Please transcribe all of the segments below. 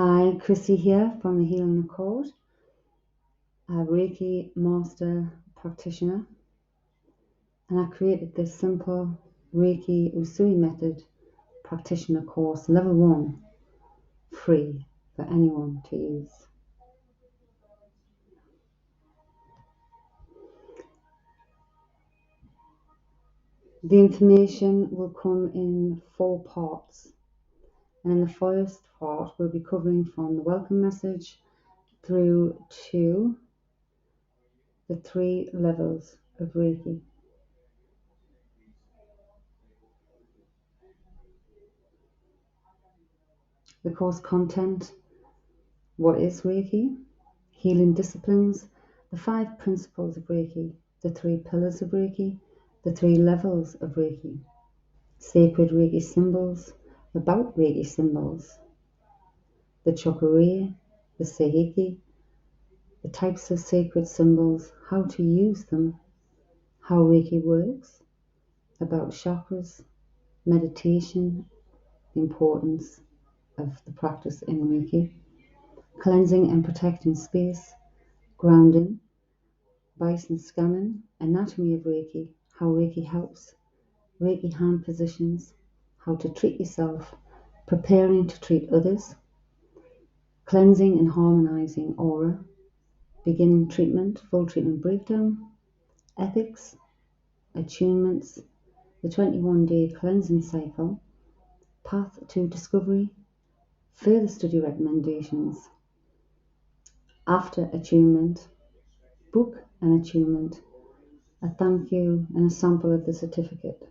Hi, Chrissy here from the Healing Accord, a Reiki Master Practitioner, and I created this simple Reiki Usui Method Practitioner course, Level 1, free for anyone to use. The information will come in 4 parts, and in the first part we'll be covering from the welcome message through to the 3 levels of Reiki. The course content: what is Reiki, healing disciplines, the 5 principles of Reiki, the 3 pillars of Reiki, the 3 levels of Reiki, sacred Reiki symbols, about Reiki symbols, the chakra, the seiki, the types of sacred symbols, how to use them, how Reiki works, about chakras, meditation, the importance of the practice in Reiki, cleansing and protecting space, grounding, vice and scamming, anatomy of Reiki, how Reiki helps, Reiki hand positions, how to treat yourself, preparing to treat others, cleansing and harmonizing aura, beginning treatment, full treatment breakdown, ethics, attunements, the 21-day cleansing cycle, path to discovery, further study recommendations, after attunement, book an attunement, a thank you and a sample of the certificate.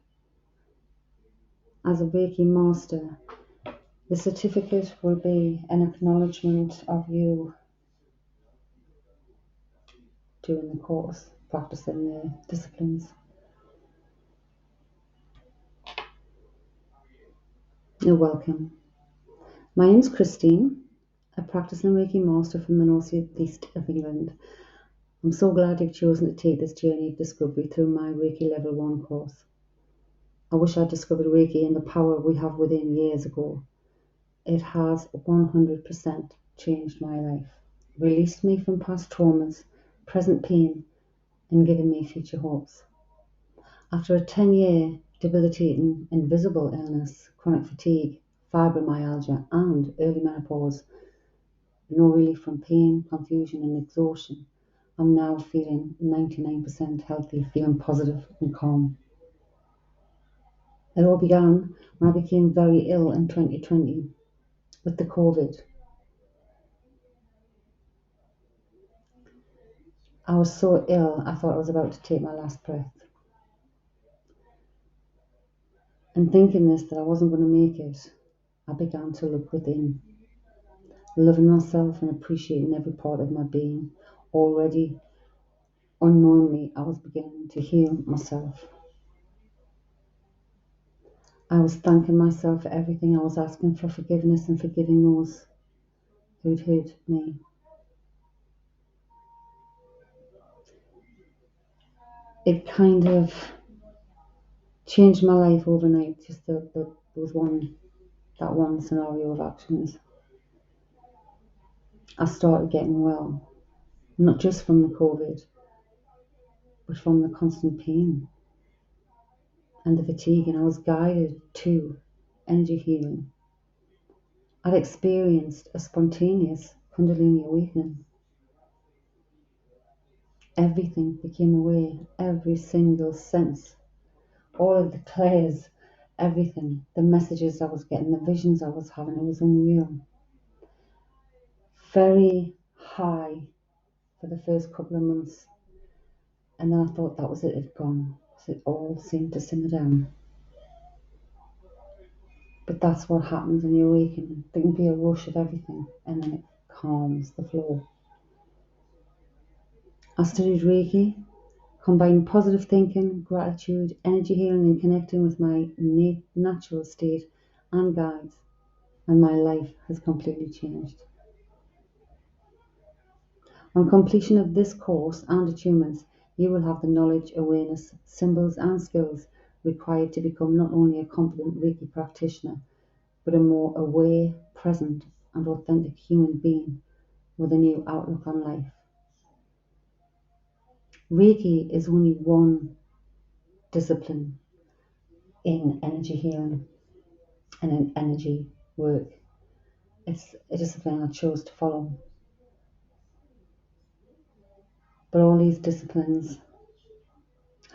As a Reiki Master, the certificate will be an acknowledgement of you doing the course, practicing the disciplines. You're welcome. My name's Christine, a practicing Reiki Master from the north east of England. I'm so glad you've chosen to take this journey of discovery through my Reiki Level 1 course. I wish I'd discovered Reiki and the power we have within years ago. It has 100% changed my life, released me from past traumas, present pain, and given me future hopes. After a 10-year debilitating invisible illness, chronic fatigue, fibromyalgia, and early menopause, no relief from pain, confusion, and exhaustion, I'm now feeling 99% healthy, feeling positive and calm. It all began when I became very ill in 2020 with the COVID. I was so ill, I thought I was about to take my last breath. And thinking this, that I wasn't going to make it, I began to look within, loving myself and appreciating every part of my being. Already, unknowingly, I was beginning to heal myself. I was thanking myself for everything. I was asking for forgiveness and forgiving those who'd hurt me. It kind of changed my life overnight, just that one scenario of actions. I started getting well, not just from the COVID, but from the constant pain and the fatigue, and I was guided to energy healing. I'd experienced a spontaneous Kundalini awakening. Everything became aware, every single sense, all of the clairs, everything, the messages I was getting, the visions I was having, it was unreal. Very high for the first couple of months, and then I thought that was it, it'd gone. So it all seemed to simmer down. But that's what happens when you awaken. There can be a rush of everything, and then it calms the flow. I studied Reiki, combined positive thinking, gratitude, energy healing, and connecting with my natural state and guides, and my life has completely changed. On completion of this course and attunements, you will have the knowledge, awareness, symbols, and skills required to become not only a competent Reiki practitioner, but a more aware, present, and authentic human being with a new outlook on life. Reiki is only one discipline in energy healing and in energy work. It's a discipline I chose to follow. But all these disciplines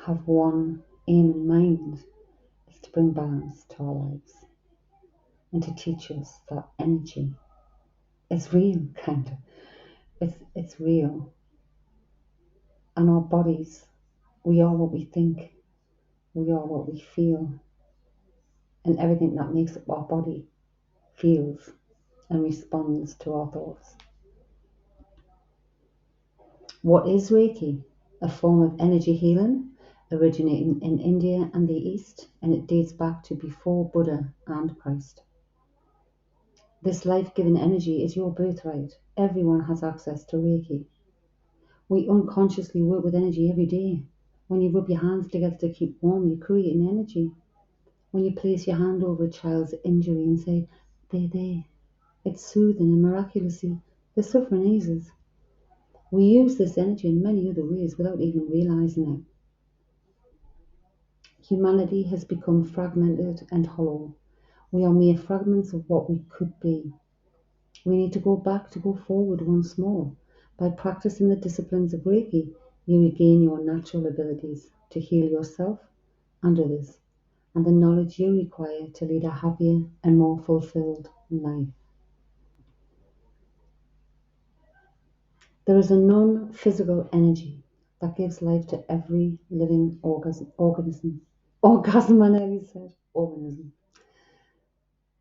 have one aim in mind, is to bring balance to our lives and to teach us that energy is real, kind of. It's real. And our bodies, we are what we think, we are what we feel, and everything that makes up our body feels and responds to our thoughts. What is Reiki? A form of energy healing originating in India and the East, and it dates back to before Buddha and Christ. This life-giving energy is your birthright. Everyone has access to Reiki. We unconsciously work with energy every day. When you rub your hands together to keep warm, you're creating energy. When you place your hand over a child's injury and say, "They're there," it's soothing and miraculously the suffering eases. We use this energy in many other ways without even realizing it. Humanity has become fragmented and hollow. We are mere fragments of what we could be. We need to go back to go forward once more. By practicing the disciplines of Reiki, you regain your natural abilities to heal yourself and others, and the knowledge you require to lead a happier and more fulfilled life. There is a non-physical energy that gives life to every living organism. Orgasm, I nearly said. Organism.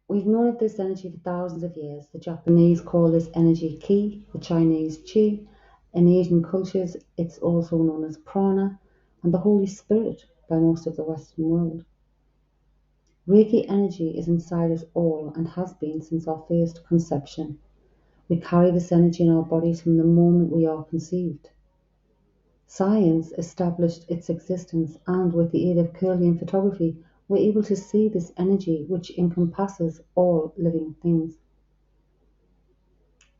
We've known of this energy for thousands of years. The Japanese call this energy ki, the Chinese chi. In Asian cultures, it's also known as prana and the Holy Spirit by most of the Western world. Reiki energy is inside us all and has been since our first conception. We carry this energy in our bodies from the moment we are conceived. Science established its existence, and with the aid of Kirlian photography, we're able to see this energy which encompasses all living things.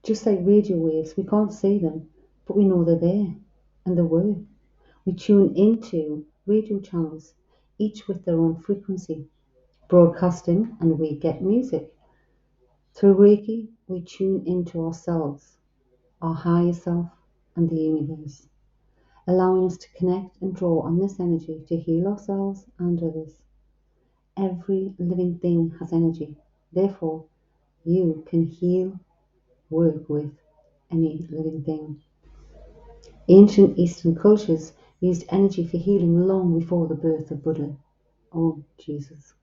Just like radio waves, we can't see them, but we know they're there and they work. We tune into radio channels, each with their own frequency, broadcasting, and we get music. Through Reiki, we tune into ourselves, our higher self, and the universe, allowing us to connect and draw on this energy to heal ourselves and others. Every living thing has energy. Therefore, you can heal, work with any living thing. Ancient Eastern cultures used energy for healing long before the birth of Buddha. Oh, Jesus.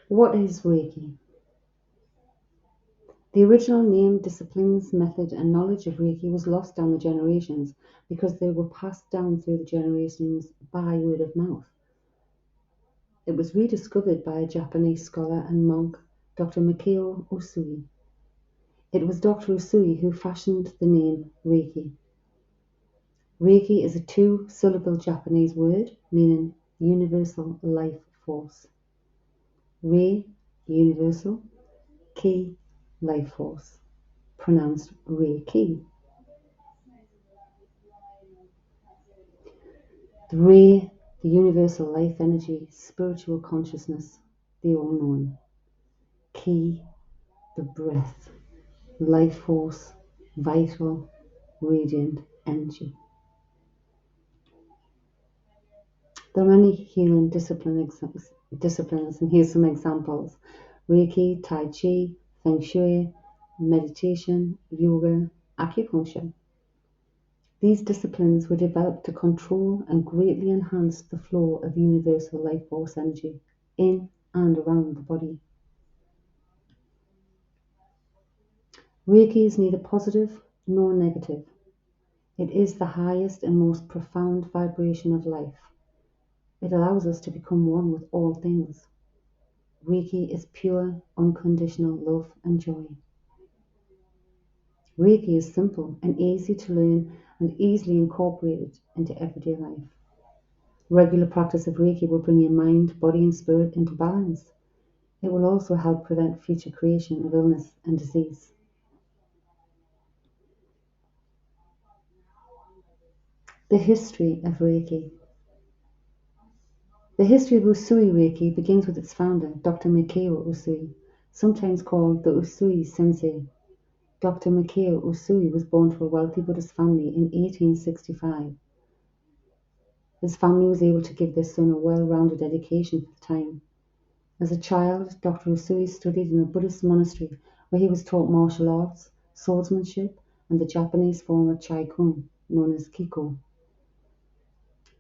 What is Reiki? The original name, disciplines, method, and knowledge of Reiki was lost down the generations because they were passed down through the generations by word of mouth. It was rediscovered by a Japanese scholar and monk, Dr. Mikao Usui. It was Dr. Usui who fashioned the name Reiki. Reiki is a two-syllable Japanese word meaning universal life force. Rei, universal, ki, life force, pronounced Reiki. The Rei, the universal life energy, spiritual consciousness, the all-knowing. Ki, the breath, life force, vital, radiant energy. There are many healing disciplines, and here's some examples. Reiki, Tai Chi, Feng Shui, meditation, yoga, acupuncture. These disciplines were developed to control and greatly enhance the flow of universal life force energy in and around the body. Reiki is neither positive nor negative. It is the highest and most profound vibration of life. It allows us to become one with all things. Reiki is pure, unconditional love and joy. Reiki is simple and easy to learn and easily incorporated into everyday life. Regular practice of Reiki will bring your mind, body, and spirit into balance. It will also help prevent future creation of illness and disease. The history of Reiki. The history of Usui Reiki begins with its founder, Dr. Mikao Usui, sometimes called the Usui Sensei. Dr. Mikao Usui was born to a wealthy Buddhist family in 1865. His family was able to give their son a well-rounded education for the time. As a child, Dr. Usui studied in a Buddhist monastery where he was taught martial arts, swordsmanship, and the Japanese form of Chai Kung, known as Kiko.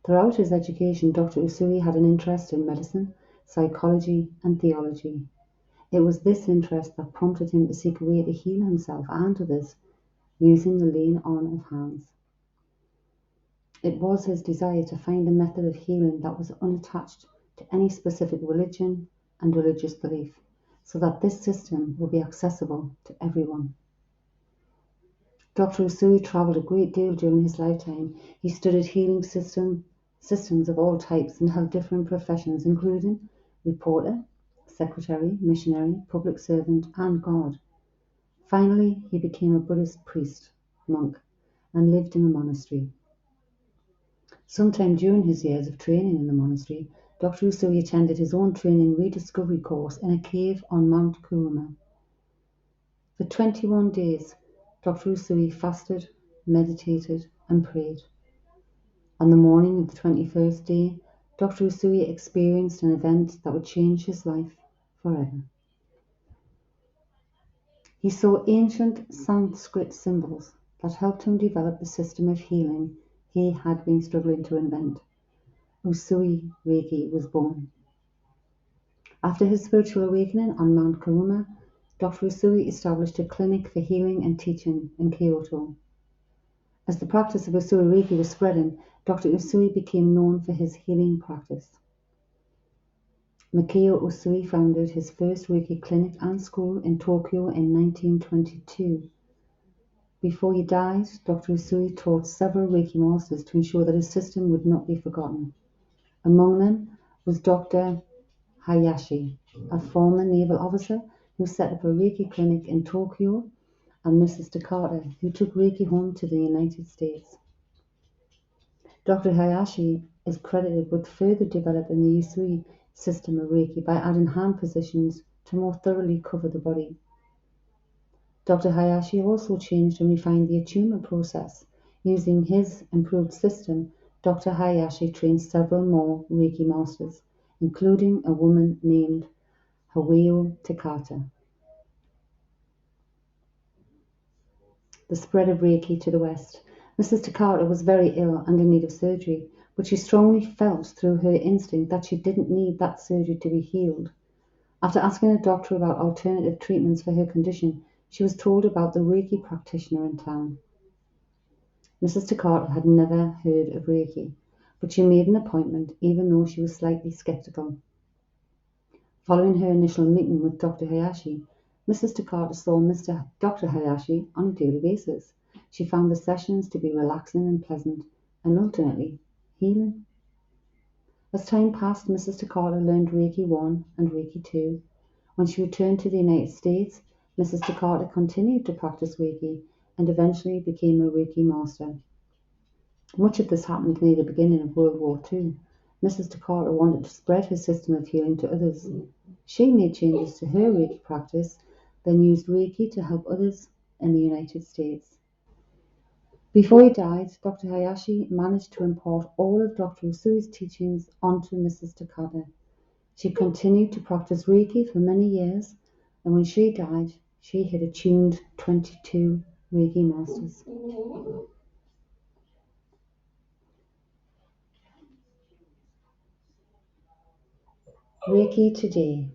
Throughout his education, Dr. Usui had an interest in medicine, psychology, and theology. It was this interest that prompted him to seek a way to heal himself and others using the laying on of hands. It was his desire to find a method of healing that was unattached to any specific religion and religious belief, so that this system would be accessible to everyone. Dr. Usui traveled a great deal during his lifetime. He studied healing systems of all types and held different professions, including reporter, secretary, missionary, public servant, and God. Finally, he became a Buddhist priest, monk, and lived in a monastery. Sometime during his years of training in the monastery, Dr. Usui attended his own training rediscovery course in a cave on Mount Kuruma. For 21 days, Dr. Usui fasted, meditated, and prayed. On the morning of the 21st day, Dr. Usui experienced an event that would change his life forever. He saw ancient Sanskrit symbols that helped him develop the system of healing he had been struggling to invent. Usui Reiki was born. After his spiritual awakening on Mount Kuruma, Dr. Usui established a clinic for healing and teaching in Kyoto. As the practice of Usui Reiki was spreading, Dr. Usui became known for his healing practice. Mikao Usui founded his first Reiki clinic and school in Tokyo in 1922. Before he died, Dr. Usui taught several Reiki masters to ensure that his system would not be forgotten. Among them was Dr. Hayashi, a former naval officer who set up a Reiki clinic in Tokyo, and Mrs. Takata, who took Reiki home to the United States. Dr. Hayashi is credited with further developing the Usui system of Reiki by adding hand positions to more thoroughly cover the body. Dr. Hayashi also changed and refined the attunement process. Using his improved system, Dr. Hayashi trained several more Reiki masters, including a woman named Haweo Takata. The spread of Reiki to the West. Mrs. Takata was very ill and in need of surgery, but she strongly felt through her instinct that she didn't need that surgery to be healed. After asking a doctor about alternative treatments for her condition, she was told about the Reiki practitioner in town. Mrs. Takata had never heard of Reiki, but she made an appointment even though she was slightly skeptical. Following her initial meeting with Dr. Hayashi, Mrs. Takata saw Dr. Hayashi on a daily basis. She found the sessions to be relaxing and pleasant, and ultimately healing. As time passed, Mrs. Takata learned Reiki 1 and Reiki 2. When she returned to the United States, Mrs. Takata continued to practice Reiki and eventually became a Reiki master. Much of this happened near the beginning of World War II. Mrs. Takata wanted to spread her system of healing to others. She made changes to her Reiki practice, then used Reiki to help others in the United States. Before he died, Dr. Hayashi managed to impart all of Dr. Usui's teachings onto Mrs. Takata. She continued to practice Reiki for many years, and when she died, she had attuned 22 Reiki masters. Reiki today.